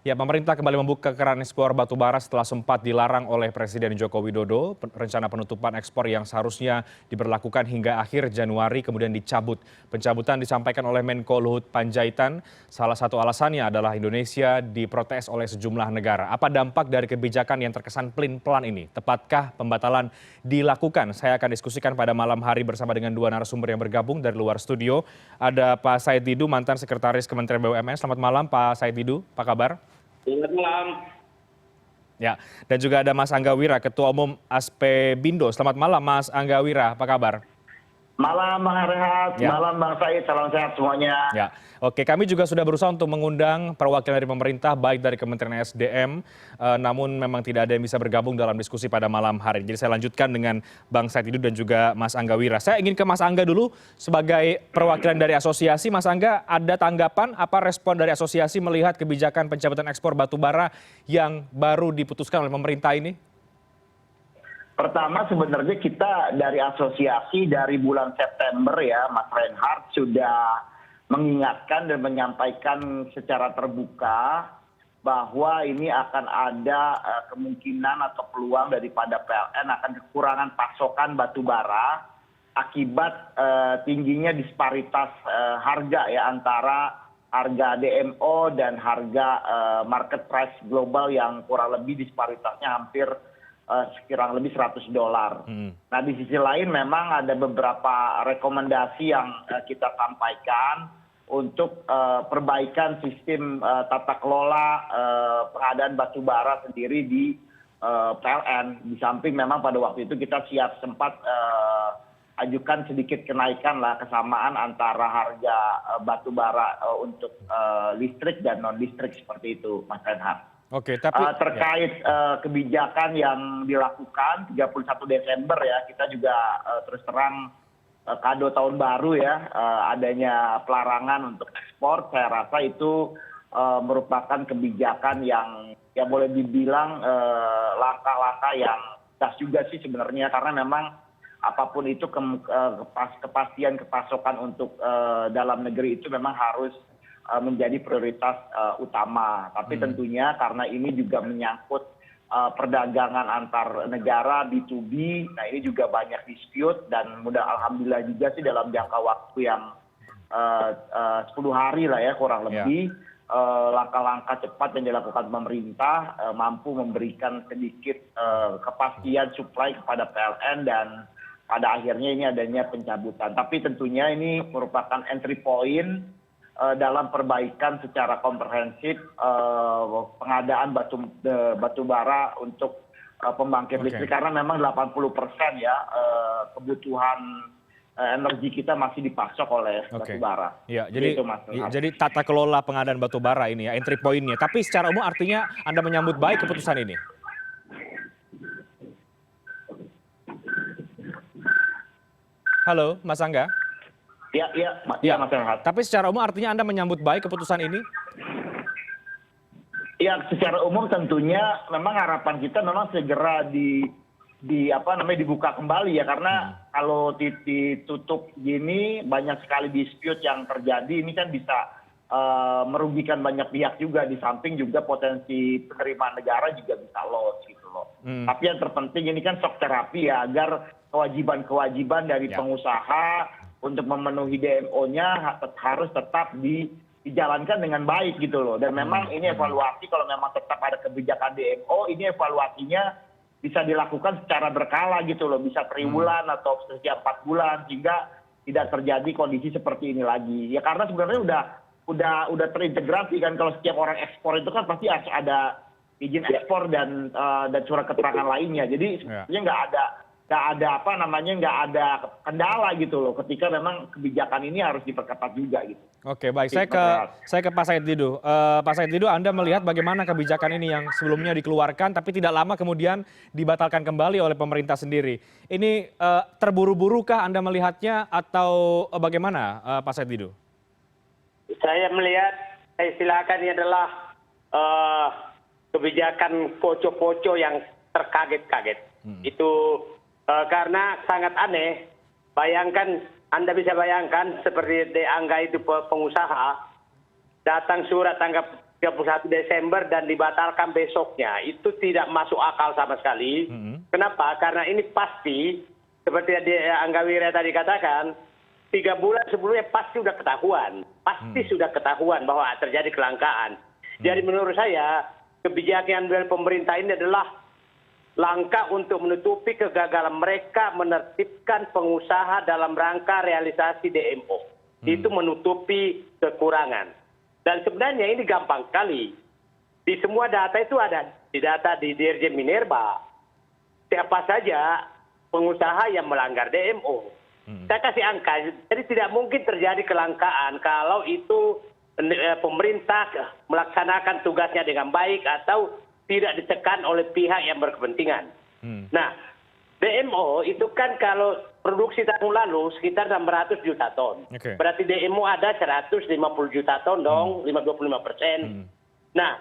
Ya, pemerintah kembali membuka keran ekspor batu bara setelah sempat dilarang oleh Presiden Joko Widodo. Rencana penutupan ekspor yang seharusnya diberlakukan hingga akhir Januari kemudian dicabut. Pencabutan disampaikan oleh Menko Luhut Panjaitan. Salah satu alasannya adalah Indonesia diprotes oleh sejumlah negara. Apa dampak dari kebijakan yang terkesan pelin-pelan ini? Tepatkah pembatalan dilakukan? Saya akan diskusikan pada malam hari bersama dengan dua narasumber yang bergabung dari luar studio. Ada Pak Said Didu, mantan Sekretaris Kementerian BUMN. Selamat malam Pak Said Didu, apa kabar? Selamat malam. Ya, dan juga ada Mas Angga Wira, Ketua Umum Aspebindo. Selamat malam Mas Angga Wira, apa kabar? Malam Bang Rehat, Ya. malam Bang Said, salam sehat semuanya. Ya, oke. Kami juga sudah berusaha untuk mengundang perwakilan dari pemerintah, baik dari Kementerian SDM, namun memang tidak ada yang bisa bergabung dalam diskusi pada malam hari. Jadi saya lanjutkan dengan Bang Said Didu dan juga Mas Angga Wira. Saya ingin ke Mas Angga dulu sebagai perwakilan dari asosiasi. Mas Angga, ada tanggapan apa respon dari asosiasi melihat kebijakan pencabutan ekspor batu bara yang baru diputuskan oleh pemerintah ini? Pertama sebenarnya kita dari asosiasi dari bulan September ya Mas Reinhardt sudah mengingatkan dan menyampaikan secara terbuka bahwa ini akan ada kemungkinan atau peluang daripada PLN akan kekurangan pasokan batu bara akibat tingginya disparitas harga ya antara harga DMO dan harga market price global yang kurang lebih disparitasnya hampir kurang lebih $100. Nah di sisi lain memang ada beberapa rekomendasi yang kita sampaikan untuk perbaikan sistem tata kelola pengadaan batu bara sendiri di PLN. Di samping memang pada waktu itu kita sempat ajukan sedikit kenaikan lah kesamaan antara harga batu bara untuk listrik dan non listrik seperti itu Mas Reinhardt. Oke, tapi terkait kebijakan yang dilakukan 31 Desember ya kita juga terus terang kado tahun baru ya adanya pelarangan untuk ekspor. Saya rasa itu merupakan kebijakan yang boleh dibilang langkah-langkah yang gas juga sih sebenarnya karena memang apapun itu kepastian kepasokan untuk dalam negeri itu memang harus menjadi prioritas utama. Tapi tentunya karena ini juga menyangkut perdagangan antar negara B2B, nah ini juga banyak dispute dan alhamdulillah juga sih dalam jangka waktu yang 10 hari lah ya kurang lebih langkah-langkah cepat yang dilakukan pemerintah mampu memberikan sedikit kepastian supply kepada PLN dan pada akhirnya ini adanya pencabutan. Tapi tentunya ini merupakan entry point dalam perbaikan secara komprehensif pengadaan batu bara untuk pembangkit listrik karena memang 80% ya kebutuhan energi kita masih dipasok oleh batu bara. Ya, jadi tata kelola pengadaan batu bara ini ya entry point-nya. Tapi secara umum artinya Anda menyambut baik keputusan ini? Halo, Mas Angga? Ya, Mas Reinhardt. Tapi secara umum artinya Anda menyambut baik keputusan ini? Ya, secara umum tentunya memang harapan kita memang segera dibuka kembali ya karena kalau ditutup gini banyak sekali dispute yang terjadi ini kan bisa merugikan banyak pihak juga di samping juga potensi penerimaan negara juga bisa loss gitu loh. Tapi yang terpenting ini kan shock terapi ya agar kewajiban-kewajiban dari pengusaha untuk memenuhi DMO-nya harus tetap dijalankan dengan baik gitu loh. Dan memang ini evaluasi kalau memang tetap ada kebijakan DMO, ini evaluasinya bisa dilakukan secara berkala gitu loh. Bisa triwulan atau setiap 4 bulan sehingga tidak terjadi kondisi seperti ini lagi. Ya karena sebenarnya udah terintegrasi kan kalau setiap orang ekspor itu kan pasti harus ada izin ekspor dan surat keterangan lainnya. Jadi sebenarnya nggak ada kendala gitu loh ketika memang kebijakan ini harus diperketat juga gitu. Oke, baik. Saya ke Pak Said Didu. Pak Said Didu, Anda melihat bagaimana kebijakan ini yang sebelumnya dikeluarkan tapi tidak lama kemudian dibatalkan kembali oleh pemerintah sendiri. Ini terburu-burukah Anda melihatnya atau bagaimana Pak Said Didu? Saya melihat, saya silakan ini adalah kebijakan poco-poco yang terkaget-kaget. Itu karena sangat aneh, bayangkan, Anda bisa bayangkan seperti dianggap itu pengusaha, datang surat tanggap 31 Desember dan dibatalkan besoknya itu tidak masuk akal sama sekali. Kenapa? Karena ini pasti seperti Angga Wira tadi katakan 3 bulan sebelumnya pasti sudah ketahuan, sudah ketahuan bahwa terjadi kelangkaan. Jadi menurut saya kebijakan dari pemerintah ini adalah langkah untuk menutupi kegagalan mereka menertibkan pengusaha dalam rangka realisasi DMO. Itu menutupi kekurangan. Dan sebenarnya ini gampang sekali. Di semua data itu ada. Di data di Dirjen Minerba. Siapa saja pengusaha yang melanggar DMO. Saya kasih angka. Jadi tidak mungkin terjadi kelangkaan kalau itu pemerintah melaksanakan tugasnya dengan baik atau tidak ditekan oleh pihak yang berkepentingan. Nah, DMO itu kan kalau produksi tahun lalu sekitar 600 juta ton. Berarti DMO ada 150 juta ton dong, 25%. Nah,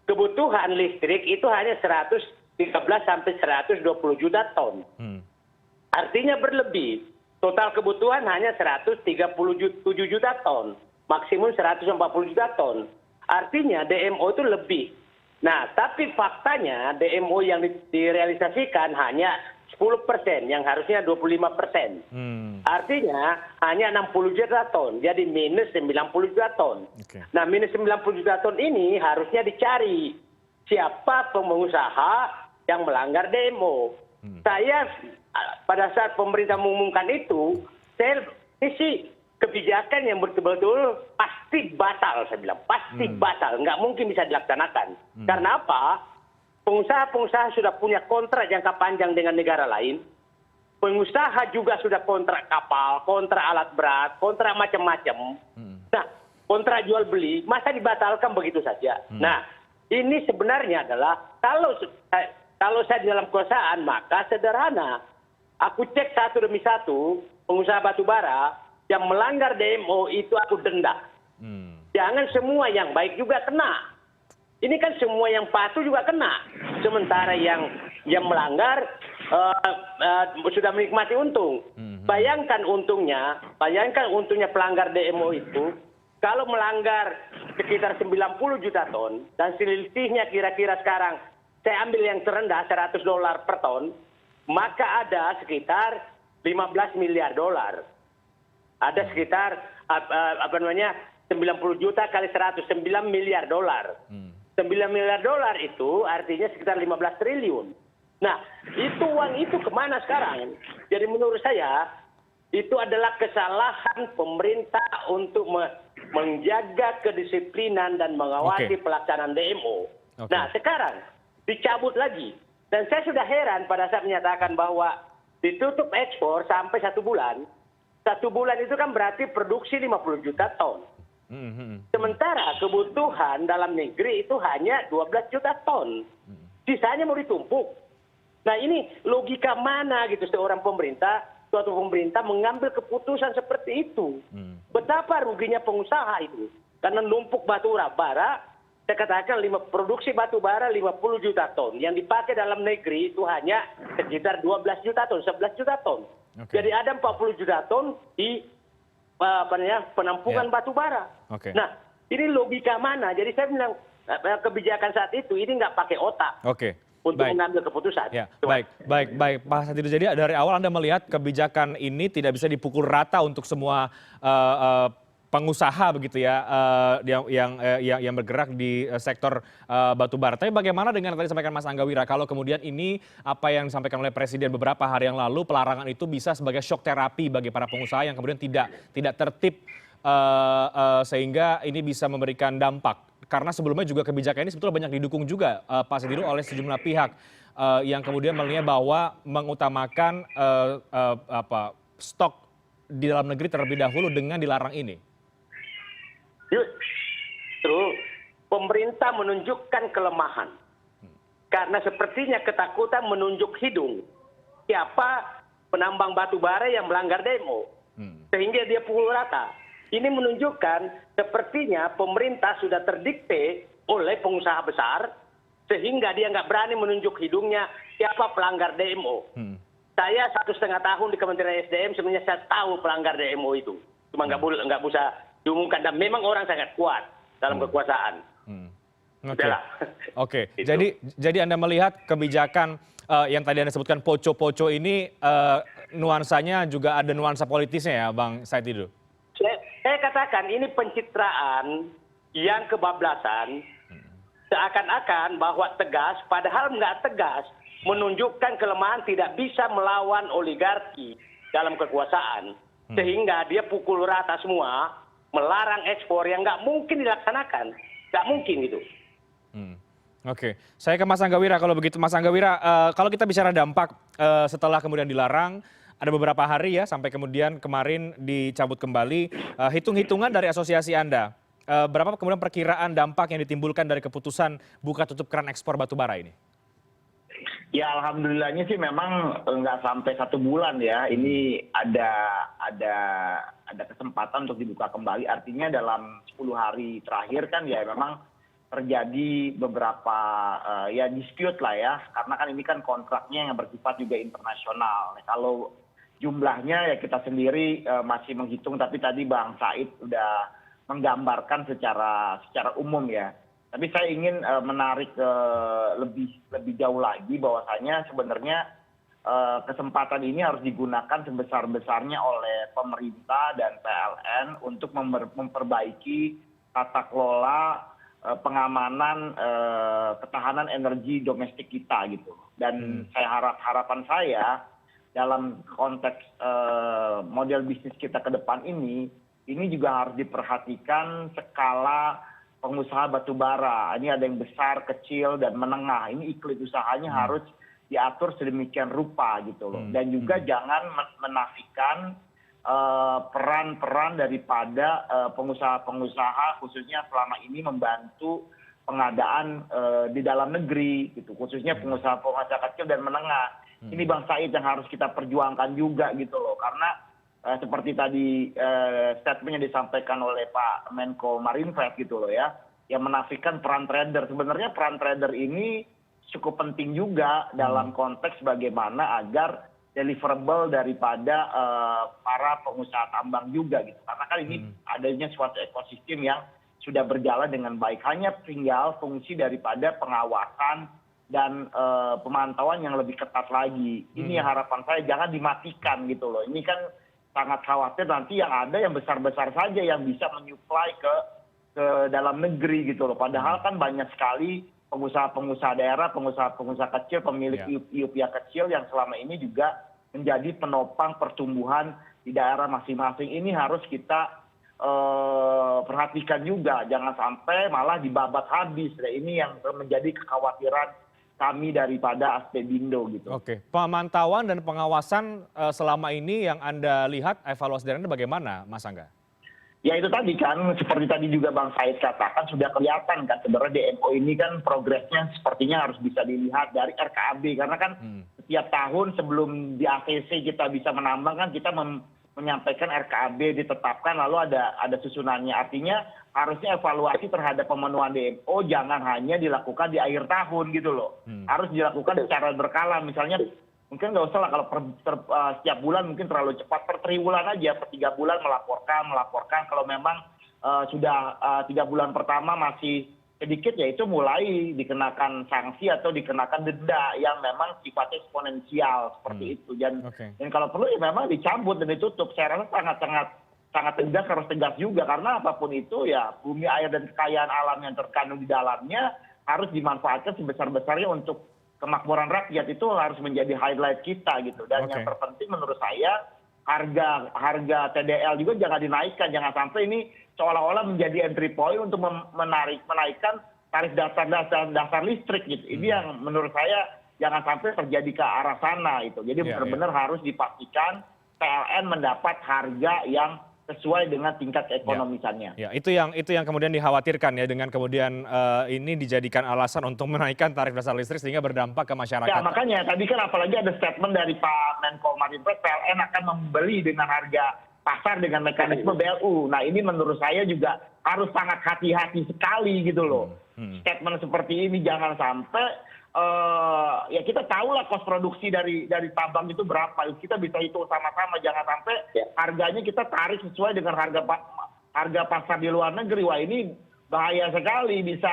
kebutuhan listrik itu hanya 113 sampai 120 juta ton. Artinya berlebih. Total kebutuhan hanya 137 juta ton. Maksimum 140 juta ton. Artinya DMO itu lebih. Nah, tapi faktanya DMO yang direalisasikan hanya 10%, yang harusnya 25%. Artinya hanya 60 juta ton, jadi minus 90 juta ton. Nah, minus 90 juta ton ini harusnya dicari siapa pengusaha yang melanggar DMO. Saya pada saat pemerintah mengumumkan itu, saya isi kebijakan yang betul-betul pasti batal, saya bilang. Pasti batal, nggak mungkin bisa dilaksanakan. Karena apa? Pengusaha-pengusaha sudah punya kontrak jangka panjang dengan negara lain. Pengusaha juga sudah kontrak kapal, kontrak alat berat, kontrak macam-macam. Nah, kontrak jual beli, masa dibatalkan begitu saja? Nah, ini sebenarnya adalah, kalau saya di dalam kekuasaan, maka sederhana. Aku cek satu demi satu, pengusaha batubara, yang melanggar DMO itu aku denda. Jangan semua yang baik juga kena. Ini kan semua yang patuh juga kena. Sementara yang melanggar sudah menikmati untung. Bayangkan untungnya pelanggar DMO itu, kalau melanggar sekitar 90 juta ton, dan selisihnya kira-kira sekarang, saya ambil yang terendah $100 per ton, maka ada sekitar 15 miliar dolar. Ada sekitar 90 juta kali 100, 9 miliar dolar. 9 miliar dolar itu artinya sekitar 15 triliun. Nah, itu uang itu kemana sekarang? Jadi menurut saya, itu adalah kesalahan pemerintah untuk menjaga kedisiplinan dan mengawasi pelaksanaan DMO. Nah, sekarang dicabut lagi. Dan saya sudah heran pada saat menyatakan bahwa ditutup ekspor sampai 1 bulan. 1 bulan itu kan berarti produksi 50 juta ton. Sementara kebutuhan dalam negeri itu hanya 12 juta ton. Sisanya mau ditumpuk. Nah, ini logika mana gitu suatu pemerintah mengambil keputusan seperti itu. Betapa ruginya pengusaha itu. Karena numpuk batu bara, saya katakan produksi batu bara 50 juta ton. Yang dipakai dalam negeri itu hanya sekitar 12 juta ton, 11 juta ton. Jadi ada 40 juta ton di penampungan batu bara. Nah, ini logika mana? Jadi saya bilang kebijakan saat itu ini nggak pakai otak untuk mengambil keputusan. Baik, Pak Satidu. Jadi dari awal Anda melihat kebijakan ini tidak bisa dipukul rata untuk semua pengusaha begitu ya, yang bergerak di sektor batubara. Tapi bagaimana dengan yang tadi disampaikan Mas Angga Wira, kalau kemudian ini apa yang disampaikan oleh Presiden beberapa hari yang lalu, pelarangan itu bisa sebagai shock terapi bagi para pengusaha yang kemudian tidak tertib, sehingga ini bisa memberikan dampak. Karena sebelumnya juga kebijakan ini sebetulnya banyak didukung juga, Pak Satidu, oleh sejumlah pihak yang kemudian melihat bahwa mengutamakan stok di dalam negeri terlebih dahulu dengan dilarang ini. Justru pemerintah menunjukkan kelemahan. Karena sepertinya ketakutan menunjuk hidung. Siapa penambang batu bara yang melanggar DMO. Sehingga dia pukul rata. Ini menunjukkan sepertinya pemerintah sudah terdikte oleh pengusaha besar. Sehingga dia nggak berani menunjuk hidungnya siapa pelanggar DMO. Saya 1,5 tahun di Kementerian SDM sebenarnya saya tahu pelanggar DMO itu. Cuma nggak bisa diumumkan, dan memang orang sangat kuat dalam kekuasaan. Oke. Udahlah. Oke. Itu. Jadi Anda melihat kebijakan yang tadi Anda sebutkan poco-poco ini nuansanya juga ada nuansa politisnya ya, Bang Said Didu? Saya katakan ini pencitraan yang kebablasan, seakan-akan bahwa tegas, padahal nggak tegas, menunjukkan kelemahan tidak bisa melawan oligarki dalam kekuasaan, sehingga dia pukul rata semua, melarang ekspor yang nggak mungkin dilaksanakan, nggak mungkin gitu. Oke, saya ke Mas Angga Wira. Kalau begitu, Mas Angga Wira, kalau kita bicara dampak setelah kemudian dilarang, ada beberapa hari ya sampai kemudian kemarin dicabut kembali. Hitung-hitungan dari asosiasi Anda, berapa kemudian perkiraan dampak yang ditimbulkan dari keputusan buka tutup keran ekspor batu bara ini? Ya alhamdulillahnya sih memang nggak sampai 1 bulan ya. Ini ada kesempatan untuk dibuka kembali. Artinya dalam 10 hari terakhir kan ya memang terjadi beberapa ya dispute lah ya. Karena kan ini kan kontraknya yang bersifat juga internasional. Kalau jumlahnya ya kita sendiri masih menghitung, tapi tadi Bang Said udah menggambarkan secara umum ya. Tapi saya ingin menarik lebih jauh lagi bahwasanya sebenarnya kesempatan ini harus digunakan sebesar-besarnya oleh pemerintah dan PLN untuk memperbaiki tata kelola pengamanan ketahanan energi domestik kita gitu. Dan harapan saya dalam konteks model bisnis kita ke depan ini juga harus diperhatikan skala pengusaha batubara. Ini ada yang besar, kecil, dan menengah. Ini iklim usahanya harus diatur sedemikian rupa gitu loh. Dan juga jangan menafikan peran-peran daripada pengusaha-pengusaha khususnya selama ini membantu pengadaan di dalam negeri gitu. Khususnya pengusaha-pengusaha kecil dan menengah. Ini Bang Said yang harus kita perjuangkan juga gitu loh. Karena seperti tadi statement yang disampaikan oleh Pak Menko Marinvest gitu loh ya, yang menafikan peran trader. Sebenarnya peran trader ini cukup penting juga dalam konteks bagaimana agar deliverable daripada para pengusaha tambang juga gitu. Karena kan ini adanya suatu ekosistem yang sudah berjalan dengan baik. Hanya tinggal fungsi daripada pengawasan dan pemantauan yang lebih ketat lagi. Ini harapan saya, jangan dimatikan gitu loh. Ini kan sangat khawatir nanti yang ada yang besar-besar saja yang bisa menyuplai ke dalam negeri gitu loh. Padahal kan banyak sekali pengusaha-pengusaha daerah, pengusaha-pengusaha kecil, pemilik IUP kecil yang selama ini juga menjadi penopang pertumbuhan di daerah masing-masing. Ini harus kita perhatikan juga, jangan sampai malah dibabat habis. Nah, ini yang menjadi kekhawatiran kami daripada Aspedindo gitu. Oke, pemantauan dan pengawasan selama ini yang Anda lihat, evaluasi dari Anda bagaimana, Mas Angga? Ya itu tadi kan, seperti tadi juga Bang Said katakan, sudah kelihatan kan sebenarnya DMO ini kan progresnya sepertinya harus bisa dilihat dari RKAB. Karena kan setiap tahun sebelum di ACC kita bisa menambang kan kita menyampaikan RKAB ditetapkan lalu ada susunannya. Artinya harusnya evaluasi terhadap pemenuhan DMO jangan hanya dilakukan di akhir tahun gitu loh. Harus dilakukan secara berkala. Misalnya mungkin nggak usah lah kalau setiap bulan mungkin terlalu cepat, per triwulan aja, per 3 bulan melaporkan. Kalau memang sudah 3 bulan pertama masih sedikit ya itu mulai dikenakan sanksi atau dikenakan denda yang memang sifatnya eksponensial seperti itu. Dan kalau perlu ya memang dicabut dan ditutup. Saya rasa sangat tegas, harus tegas juga karena apapun itu ya bumi, air, dan kekayaan alam yang terkandung di dalamnya harus dimanfaatkan sebesar-besarnya untuk kemakmuran rakyat. Itu harus menjadi highlight kita gitu. Dan yang terpenting menurut saya harga TDL juga jangan dinaikkan, jangan sampai ini seolah-olah menjadi entry point untuk menaikkan tarif dasar listrik gitu. Ini yang menurut saya jangan sampai terjadi ke arah sana itu. Jadi benar-benar harus dipastikan PLN mendapat harga yang sesuai dengan tingkat keekonomisannya. Ya, itu yang kemudian dikhawatirkan ya dengan kemudian ini dijadikan alasan untuk menaikkan tarif dasar listrik sehingga berdampak ke masyarakat. Ya, makanya tadi kan apalagi ada statement dari Pak Menko Marinvest, PLN akan membeli dengan harga pasar dengan mekanisme BLU. Nah, ini menurut saya juga harus sangat hati-hati sekali gitu loh. Statement seperti ini jangan sampai ya kita tahu lah kos produksi dari tambang itu berapa. Kita bisa hitung sama-sama, jangan sampai harganya kita tarik sesuai dengan harga pasar di luar negeri. Wah, ini bahaya sekali, bisa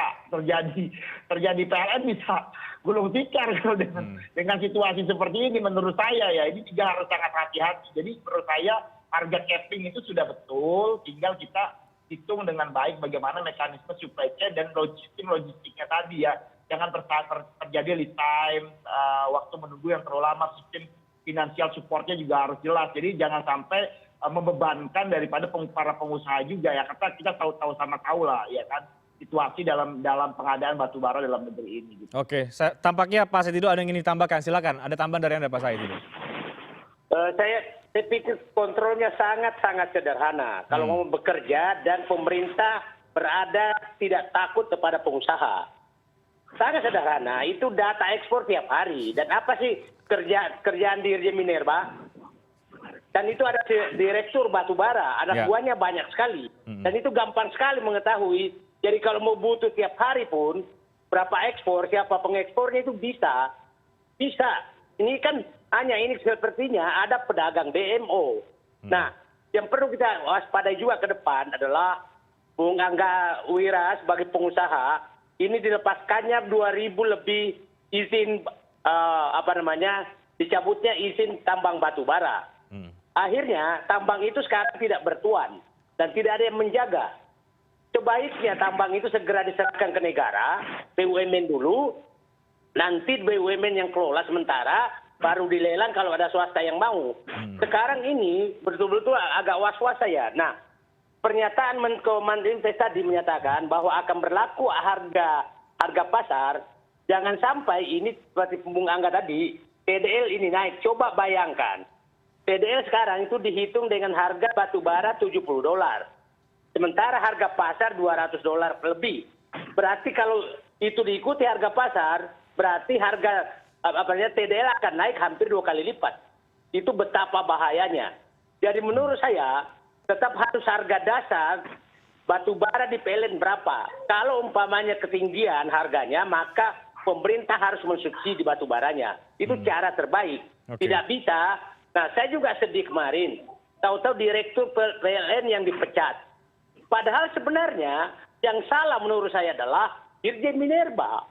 terjadi PLN bisa gulung tikar kalau dengan situasi seperti ini menurut saya ya. Ini juga harus sangat hati-hati. Jadi menurut saya harga capping itu sudah betul, tinggal kita hitung dengan baik bagaimana mekanisme supply chain dan logistiknya tadi ya. Jangan terjadi lead time, waktu menunggu yang terlalu lama, sistem finansial supportnya juga harus jelas. Jadi jangan sampai membebankan daripada para pengusaha juga ya, karena kita tahu sama-tahu lah ya kan situasi dalam pengadaan batu bara dalam negeri ini. Gitu. Oke, tampaknya Pak Said Didu ada yang ingin ditambahkan, silakan. Ada tambahan dari Anda Pak Said Didu. Saya pikir kontrolnya sangat-sangat sederhana. Kalau mau bekerja dan pemerintah berada tidak takut kepada pengusaha. Sangat sederhana, itu data ekspor tiap hari. Dan apa sih kerjaan Dirjen Minerba? Dan itu ada direktur batu bara, anak buahnya banyak sekali. Dan itu gampang sekali mengetahui. Jadi kalau mau butuh tiap hari pun, berapa ekspor, siapa pengekspornya itu bisa. Bisa. Ini kan hanya ini sepertinya ada pedagang DMO. Nah, yang perlu kita waspadai juga ke depan adalah Bung Angga Wira sebagai pengusaha, ini dilepaskannya 2.000 lebih izin, dicabutnya izin tambang batu bara. Akhirnya tambang itu sekarang tidak bertuan dan tidak ada yang menjaga. Sebaiknya tambang itu segera diserahkan ke negara, BUMN dulu, nanti BUMN yang kelola sementara, baru dilelang kalau ada swasta yang mau. Sekarang ini betul-betul agak was-was saya. Nah, pernyataan Menko Marinvest tadi menyatakan bahwa akan berlaku harga pasar, jangan sampai ini seperti Bung Angga tadi, TDL ini naik. Coba bayangkan. TDL sekarang itu dihitung dengan harga batu bara $70. Sementara harga pasar $200 lebih. Berarti kalau itu diikuti harga pasar, berarti harga TDL akan naik hampir 2 kali lipat. Itu betapa bahayanya. Jadi menurut saya, tetap harus harga dasar batu bara di PLN berapa. Kalau umpamanya ketinggian harganya, maka pemerintah harus mensubsidi batu baranya. Itu cara terbaik. Tidak bisa. Nah, saya juga sedih kemarin. Tahu-tahu direktur PLN yang dipecat. Padahal sebenarnya yang salah menurut saya adalah Dirjen Minerba.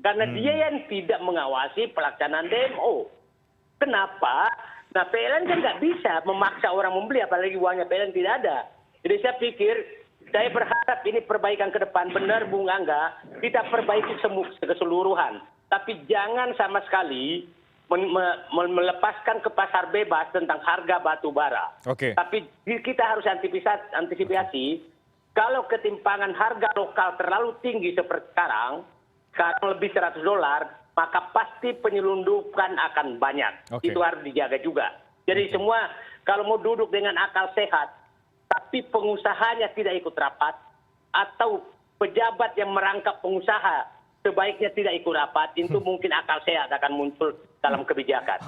Karena dia yang tidak mengawasi pelaksanaan DMO. Kenapa? Nah, PLN kan nggak bisa memaksa orang membeli, apalagi uangnya PLN tidak ada. Jadi saya pikir, saya berharap ini perbaikan ke depan. Benar Bung Angga, kita perbaiki keseluruhan. Tapi jangan sama sekali melepaskan ke pasar bebas tentang harga batu bara. Tapi kita harus antisipasi, kalau ketimpangan harga lokal terlalu tinggi seperti sekarang lebih $100, maka pasti penyelundupan akan banyak. Itu harus dijaga juga. Jadi semua kalau mau duduk dengan akal sehat, tapi pengusahanya tidak ikut rapat, atau pejabat yang merangkap pengusaha sebaiknya tidak ikut rapat, itu mungkin akal sehat akan muncul dalam kebijakan.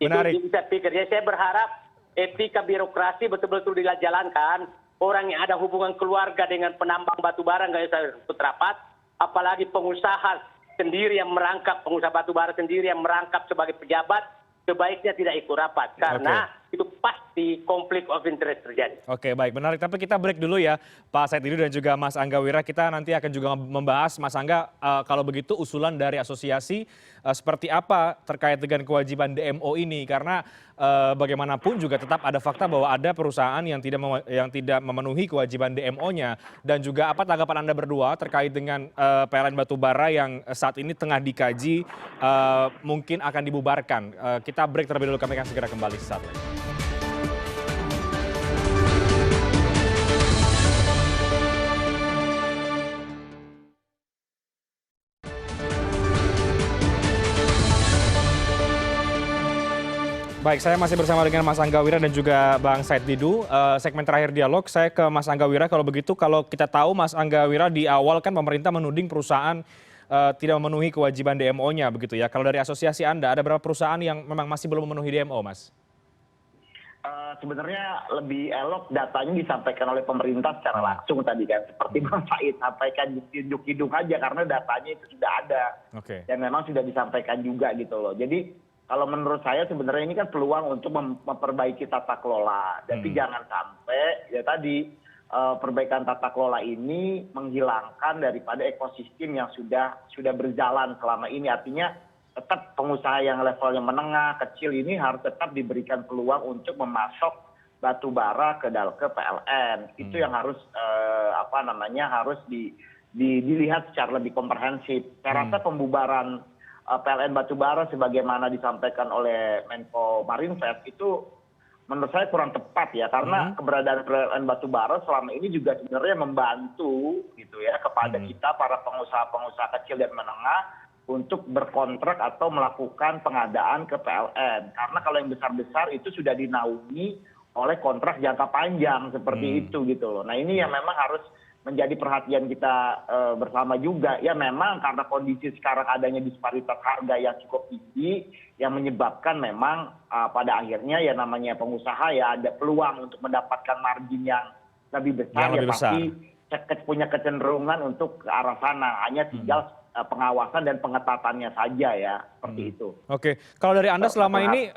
Menarik. Itu saya pikir. Jadi saya berharap etika birokrasi betul-betul dijalankan. Orang yang ada hubungan keluarga dengan penambang batu bara nggak bisa ikut rapat, apalagi pengusaha sendiri yang merangkap, pengusaha batu bara sendiri yang merangkap sebagai pejabat, sebaiknya tidak ikut rapat. Karena itu pasti konflik of interest terjadi. Baik, menarik. Tapi kita break dulu ya, Pak Said Didu dan juga Mas Angga Wira. Kita nanti akan juga membahas, Mas Angga, kalau begitu usulan dari asosiasi seperti apa terkait dengan kewajiban DMO ini. Karena bagaimanapun juga tetap ada fakta bahwa ada perusahaan yang tidak memenuhi kewajiban DMO-nya. Dan juga apa tanggapan Anda berdua terkait dengan PLN batubara yang saat ini tengah dikaji mungkin akan dibubarkan. Kita break terlebih dulu, kami akan segera kembali sesaat lagi. Baik, saya masih bersama dengan Mas Angga Wira dan juga Bang Said Didu. Segmen terakhir dialog, saya ke Mas Angga Wira. Kalau begitu, kalau kita tahu Mas Angga Wira di awal kan pemerintah menuding perusahaan tidak memenuhi kewajiban DMO-nya, begitu ya. Kalau dari asosiasi Anda, ada berapa perusahaan yang memang masih belum memenuhi DMO, Mas? Sebenarnya lebih elok datanya disampaikan oleh pemerintah secara langsung tadi kan. Seperti Bang Said sampaikan hidung-hidung aja karena datanya itu sudah ada. Dan memang sudah disampaikan juga gitu loh. Jadi kalau menurut saya sebenarnya ini kan peluang untuk memperbaiki tata kelola. Tapi jangan sampai ya tadi perbaikan tata kelola ini menghilangkan daripada ekosistem yang sudah berjalan selama ini. Artinya tetap pengusaha yang levelnya menengah, kecil ini harus tetap diberikan peluang untuk memasok batu bara ke PLN. Itu yang harus harus dilihat secara lebih komprehensif. Saya rasa pembubaran PLN batubara sebagaimana disampaikan oleh Menko Marinvest itu menurut saya kurang tepat ya, karena keberadaan PLN batubara selama ini juga sebenarnya membantu gitu ya kepada kita para pengusaha-pengusaha kecil dan menengah untuk berkontrak atau melakukan pengadaan ke PLN. Karena kalau yang besar-besar itu sudah dinaungi oleh kontrak jangka panjang seperti itu gitu loh. Nah ini yang memang harus menjadi perhatian kita bersama juga. Ya memang karena kondisi sekarang adanya disparitas harga yang cukup tinggi yang menyebabkan memang pada akhirnya ya namanya pengusaha ya ada peluang untuk mendapatkan margin yang lebih besar. Pasti punya kecenderungan untuk ke arah sana. Hanya tinggal pengawasan dan pengetatannya saja ya, seperti itu. Oke, kalau dari Anda selama ini,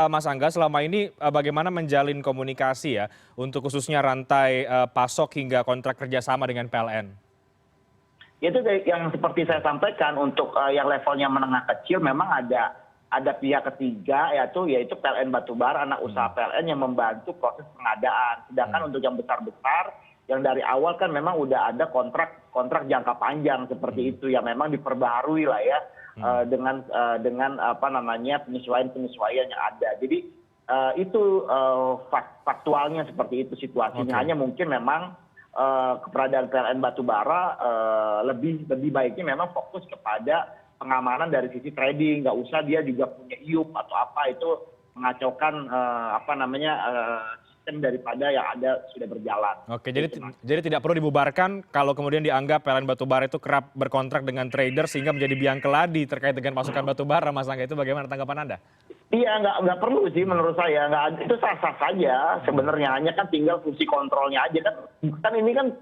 Mas Angga, selama ini bagaimana menjalin komunikasi ya untuk khususnya rantai pasok hingga kontrak kerjasama dengan PLN? Itu yang seperti saya sampaikan untuk yang levelnya menengah kecil memang ada pihak ketiga yaitu PLN Batubara, anak usaha PLN yang membantu proses pengadaan. Sedangkan untuk yang besar-besar yang dari awal kan memang udah ada kontrak jangka panjang seperti itu yang memang diperbaharui lah ya dengan penyesuaian yang ada. Jadi itu faktualnya seperti itu situasinya. Hanya mungkin memang keberadaan PLN Batubara lebih baiknya memang fokus kepada pengamanan dari sisi trading, nggak usah dia juga punya IUP atau apa itu mengacaukan sistem daripada yang ada sudah berjalan. Oke, jadi tidak perlu dibubarkan kalau kemudian dianggap PLN Batubara itu kerap berkontrak dengan trader sehingga menjadi biang keladi terkait dengan pasokan batubara, Mas Angga. Itu bagaimana tanggapan Anda? Iya, nggak perlu sih menurut saya. Itu sah-sah saja sebenarnya. Hanya kan tinggal fungsi kontrolnya aja kan. Kan ini kan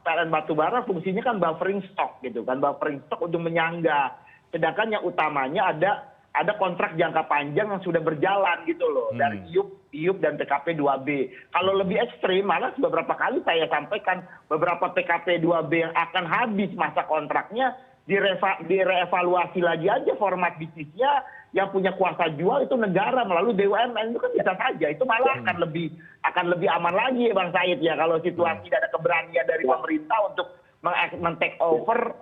PLN Batubara fungsinya kan buffering stock gitu kan. Buffering stock untuk menyangga. Sedangkan yang utamanya ada kontrak jangka panjang yang sudah berjalan gitu loh. Dari IUP dan PKP 2B. Kalau lebih ekstrim, malah beberapa kali saya sampaikan beberapa PKP 2B yang akan habis masa kontraknya direvaluasi lagi aja format bisnisnya. Yang punya kuasa jual itu negara melalui BUMN itu kan bisa saja. Itu malah akan lebih aman lagi ya Bang Said ya kalau situasi tidak ada keberanian dari pemerintah untuk men-take over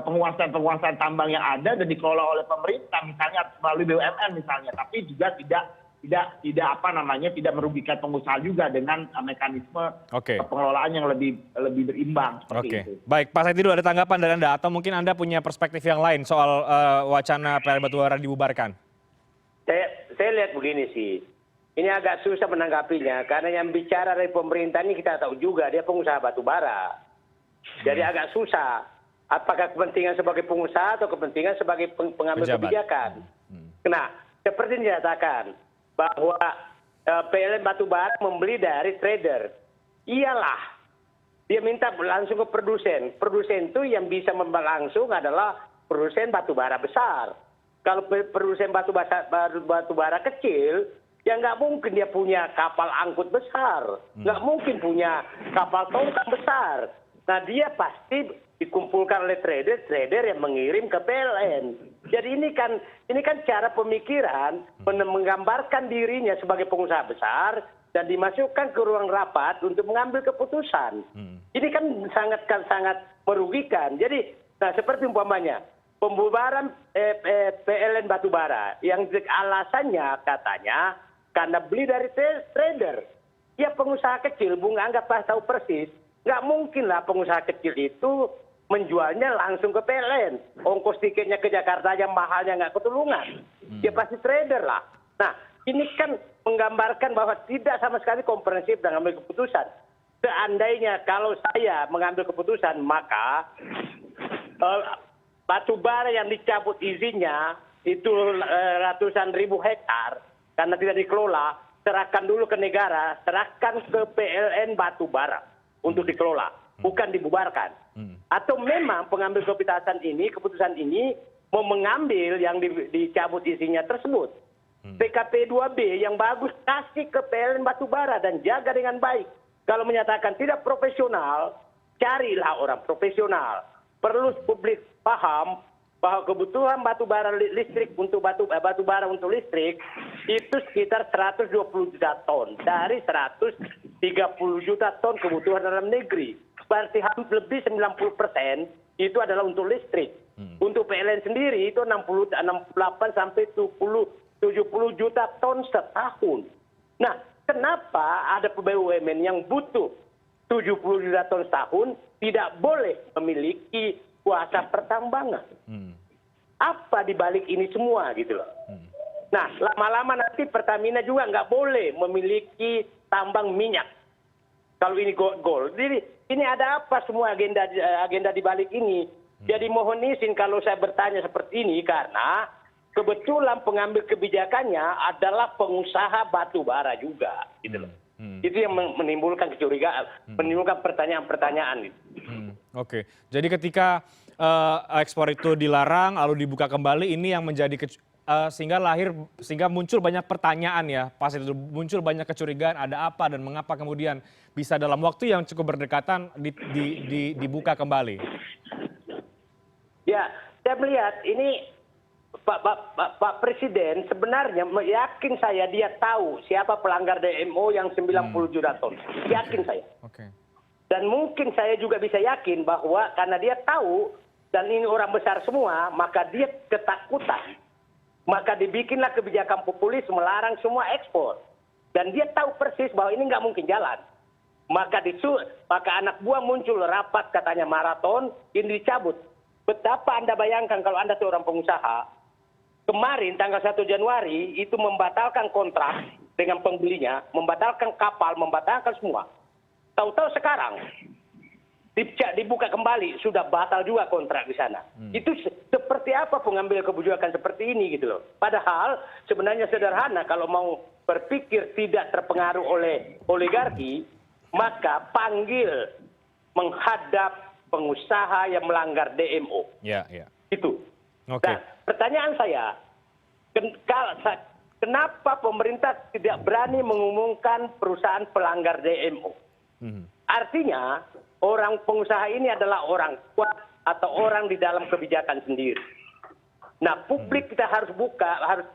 penguasaan tambang yang ada dan dikelola oleh pemerintah misalnya melalui BUMN misalnya, tapi juga tidak merugikan pengusaha juga dengan mekanisme pengelolaan yang lebih berimbang seperti itu. Baik, Pak Said, ada tanggapan dari Anda atau mungkin Anda punya perspektif yang lain soal wacana PLN Batubara dibubarkan? Saya lihat begini sih. Ini agak susah menanggapinya karena yang bicara dari pemerintah ini kita tahu juga dia pengusaha batubara. Jadi agak susah. Apakah kepentingan sebagai pengusaha atau kepentingan sebagai pengambil kebijakan? Nah, seperti dinyatakan bahwa PLN Batubara membeli dari trader. Iyalah, dia minta langsung ke produsen. Produsen itu yang bisa membeli langsung adalah produsen batubara besar. Kalau produsen batubara kecil, ya nggak mungkin dia punya kapal angkut besar, nggak mungkin punya kapal tongkang besar. Nah dia pasti dikumpulkan oleh trader yang mengirim ke PLN. Jadi ini kan cara pemikiran menggambarkan dirinya sebagai pengusaha besar dan dimasukkan ke ruang rapat untuk mengambil keputusan. Ini kan sangat merugikan. Jadi, nah seperti umpamanya pembubaran PLN Batubara yang alasannya katanya karena beli dari trader. Ya pengusaha kecil, Bung Angga tahu persis, nggak mungkin lah pengusaha kecil itu menjualnya langsung ke PLN. Ongkos tiketnya ke Jakarta aja mahalnya nggak ketulungan. Ya pasti trader lah. Nah ini kan menggambarkan bahwa tidak sama sekali komprehensif dalam mengambil keputusan. Seandainya kalau saya mengambil keputusan, maka batubara yang dicabut izinnya itu ratusan ribu hektar karena tidak dikelola, serahkan dulu ke negara, serahkan ke PLN Batubara untuk dikelola, bukan dibubarkan. Atau memang pengambil keputusan ini mau mengambil yang dicabut izinnya tersebut. PKP 2B yang bagus kasih ke PLN Batubara dan jaga dengan baik. Kalau menyatakan tidak profesional, carilah orang profesional. Perlu publik paham bahwa kebutuhan batubara listrik untuk batubara untuk listrik itu sekitar 120 juta ton dari 130 juta ton kebutuhan dalam negeri. Berarti hampir lebih 90% itu adalah untuk listrik. Untuk PLN sendiri itu 68 sampai 70 juta ton setahun. Nah, kenapa ada BUMN yang butuh 70 juta ton setahun tidak boleh memiliki kuasa pertambangan? Apa dibalik ini semua gitu loh. Nah, lama-lama nanti Pertamina juga nggak boleh memiliki tambang minyak. Kalau ini gold. Jadi ini ada apa semua agenda dibalik ini? Jadi mohon izin kalau saya bertanya seperti ini karena kebetulan pengambil kebijakannya adalah pengusaha batu bara juga, gitu loh. Itu yang menimbulkan kecurigaan, menimbulkan pertanyaan-pertanyaan. Gitu. Oke, jadi ketika ekspor itu dilarang lalu dibuka kembali, ini yang menjadi sehingga muncul banyak pertanyaan ya, pas itu muncul banyak kecurigaan ada apa dan mengapa kemudian bisa dalam waktu yang cukup berdekatan dibuka kembali. Ya, saya melihat ini Pak Presiden sebenarnya yakin saya dia tahu siapa pelanggar DMO yang 90 juta ton. Yakin saya. Oke. Dan mungkin saya juga bisa yakin bahwa karena dia tahu dan ini orang besar semua, maka dia ketakutan. Maka dibikinlah kebijakan populis melarang semua ekspor. Dan dia tahu persis bahwa ini nggak mungkin jalan. Maka anak buah muncul rapat katanya maraton, ini dicabut. Betapa Anda bayangkan kalau Anda seorang pengusaha, kemarin tanggal 1 Januari itu membatalkan kontrak dengan pembelinya, membatalkan kapal, membatalkan semua. Tahu-tahu sekarang dibuka kembali, sudah batal juga kontrak di sana. Itu seperti apa pengambil kebijakan seperti ini gitu loh. Padahal sebenarnya sederhana kalau mau berpikir tidak terpengaruh oleh oligarki, maka panggil menghadap pengusaha yang melanggar DMO. Ya, ya. Itu. Oke. Nah, pertanyaan saya, kenapa pemerintah tidak berani mengumumkan perusahaan pelanggar DMO? Artinya orang pengusaha ini adalah orang kuat atau orang di dalam kebijakan sendiri. Nah, publik kita harus buka, harus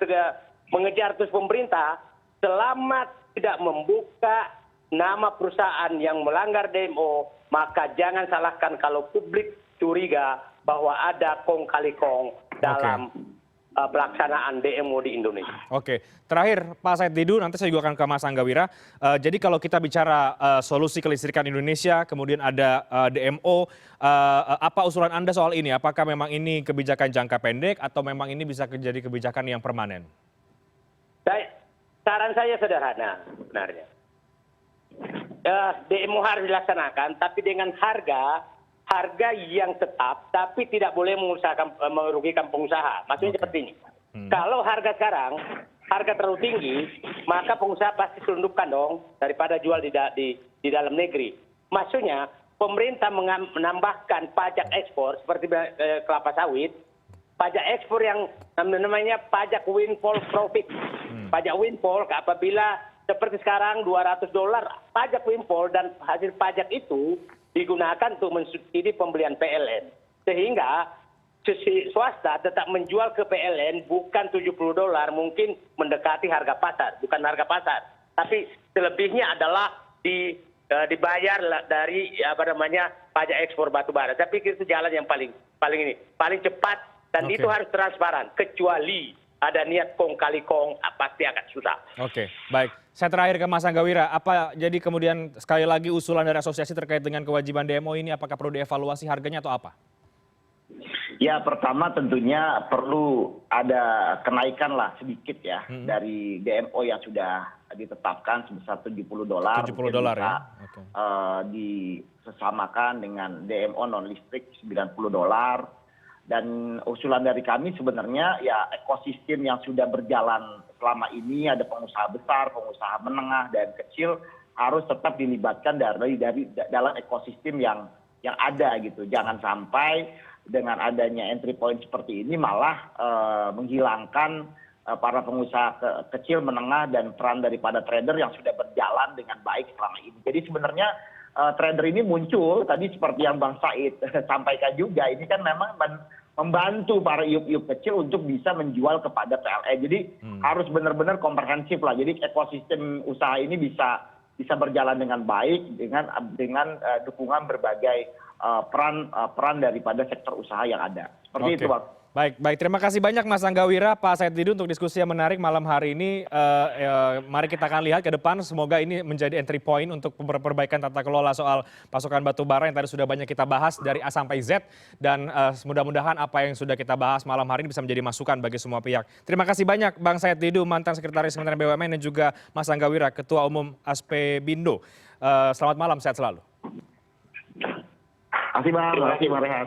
mengejar terus pemerintah selama tidak membuka nama perusahaan yang melanggar DMO, maka jangan salahkan kalau publik curiga bahwa ada kong kali kong dalam pelaksanaan DMO di Indonesia. Oke, terakhir Pak Said Didu, nanti saya juga akan ke Mas Anggawira. Jadi kalau kita bicara solusi kelistrikan Indonesia, kemudian ada DMO, apa usulan Anda soal ini? Apakah memang ini kebijakan jangka pendek atau memang ini bisa jadi kebijakan yang permanen? Saran saya sederhana sebenarnya. DMO harus dilaksanakan, tapi dengan harga yang tetap, tapi tidak boleh merugikan pengusaha. Maksudnya seperti ini. Kalau harga sekarang, harga terlalu tinggi, maka pengusaha pasti selundupkan dong daripada jual di dalam negeri. Maksudnya, pemerintah menambahkan pajak ekspor seperti kelapa sawit, pajak ekspor yang namanya pajak windfall profit. Pajak windfall apabila seperti sekarang $200 pajak windfall dan hasil pajak itu digunakan untuk mensubsidi pembelian PLN. Sehingga swasta tetap menjual ke PLN bukan $70, mungkin mendekati harga pasar, bukan harga pasar. Tapi selebihnya adalah dibayar dari pajak ekspor batubara. Saya pikir itu jalan yang paling cepat dan itu harus transparan. Kecuali ada niat kong kali kong, pasti akan susah. Oke, baik. Saya terakhir ke Mas Anggawira. Apa jadi kemudian sekali lagi usulan dari asosiasi terkait dengan kewajiban DMO ini, apakah perlu dievaluasi harganya atau apa? Ya, pertama tentunya perlu ada kenaikan lah sedikit ya dari DMO yang sudah ditetapkan sebesar $70. $70 ya? Okay. Disesamakan dengan DMO non listrik $90. Dan usulan dari kami sebenarnya ya ekosistem yang sudah berjalan selama ini, ada pengusaha besar, pengusaha menengah dan kecil harus tetap dilibatkan dari dalam ekosistem yang ada gitu. Jangan sampai dengan adanya entry point seperti ini malah menghilangkan para pengusaha kecil, menengah, dan peran daripada trader yang sudah berjalan dengan baik selama ini. Jadi sebenarnya trader ini muncul, tadi seperti yang Bang Said sampaikan juga, ini kan memang membantu para iup-iup kecil untuk bisa menjual kepada PLN. Jadi harus benar-benar komprehensif lah. Jadi ekosistem usaha ini bisa berjalan dengan baik dengan dukungan berbagai peran daripada sektor usaha yang ada. Seperti itu, Bang. Baik. Terima kasih banyak Mas Angga Wira, Pak Said Didu untuk diskusi yang menarik malam hari ini. Mari kita akan lihat ke depan, semoga ini menjadi entry point untuk perbaikan tata kelola soal pasokan batu bara yang tadi sudah banyak kita bahas dari A sampai Z. Dan mudah-mudahan apa yang sudah kita bahas malam hari ini bisa menjadi masukan bagi semua pihak. Terima kasih banyak Bang Said Didu, mantan Sekretaris Kementerian BUMN, dan juga Mas Angga Wira, Ketua Umum Aspebindo. Selamat malam, sehat selalu. Terima kasih, Bang. Terima kasih, Bang Rehan.